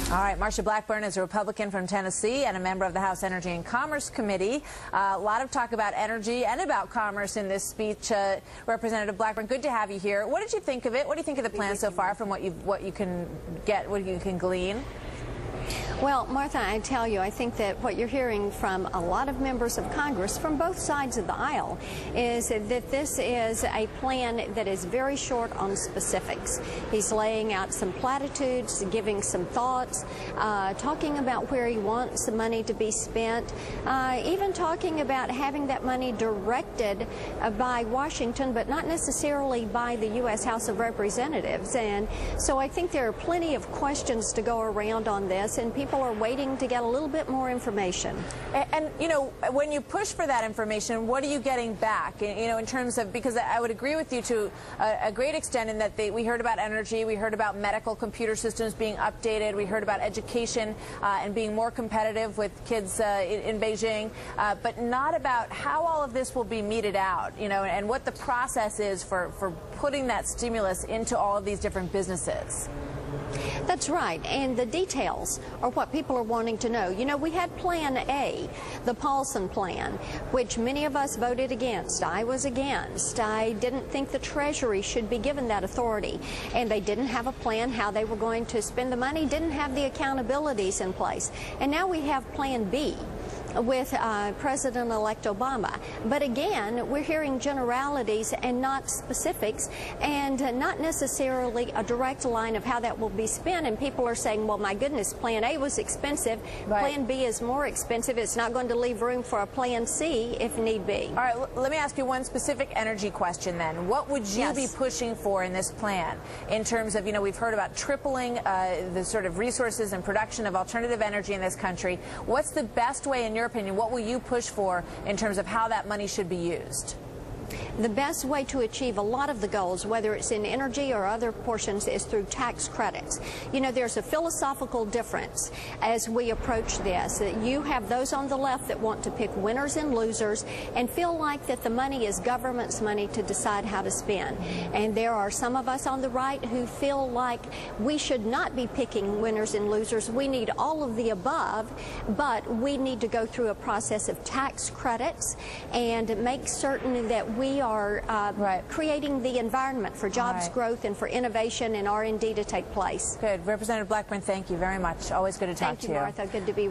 All right, Marsha Blackburn is a Republican from Tennessee and a member of the House Energy and Commerce Committee. A lot of talk about energy and about commerce in this speech. Representative Blackburn, good to have you here. What did you think of it? What do you think of the plan so far from what you can get, what you can glean? Well, Martha, I tell you, I think that what you're hearing from a lot of members of Congress from both sides of the aisle is that this is a plan that is very short on specifics. He's laying out some platitudes, giving some thoughts, talking about where he wants the money to be spent, even talking about having that money directed by Washington, but not necessarily by the U.S. House of Representatives. And so I think there are plenty of questions to go around on this, and people are waiting to get a little bit more information. And you know, when you push for that information, what are you getting back? You know, in terms of, because I would agree with you to a great extent in that we heard about energy, we heard about medical computer systems being updated, we heard about education and being more competitive with kids in Beijing, but not about how all of this will be meted out, you know, and what the process is for putting that stimulus into all of these different businesses. That's right, and the details are what people are wanting to know. You know, we had Plan A, the Paulson plan, which many of us voted against. I was against. I didn't think the Treasury should be given that authority, and they didn't have a plan how they were going to spend the money, didn't have the accountabilities in place. And now we have Plan B with President-elect Obama. But again, we're hearing generalities and not specifics, and not necessarily a direct line of how that will be spent. And people are saying, well, my goodness, Plan A was expensive. Right. Plan B is more expensive. It's not going to leave room for a Plan C if need be. All right, let me ask you one specific energy question then. What would you be pushing for in this plan in terms of, you know, we've heard about tripling the sort of resources and production of alternative energy in this country. What's the best way, in your opinion, what will you push for in terms of how that money should be used? The best way to achieve a lot of the goals, whether it's in energy or other portions, is through tax credits. You know, there's a philosophical difference as we approach this. You have those on the left that want to pick winners and losers and feel like that the money is government's money to decide how to spend. And there are some of us on the right who feel like we should not be picking winners and losers. We need all of the above, but we need to go through a process of tax credits and make certain that we are creating the environment for jobs growth and for innovation and R&D to take place. Good. Representative Blackburn, thank you very much. Always good to talk to you. Thank you, Martha. Good to be with you.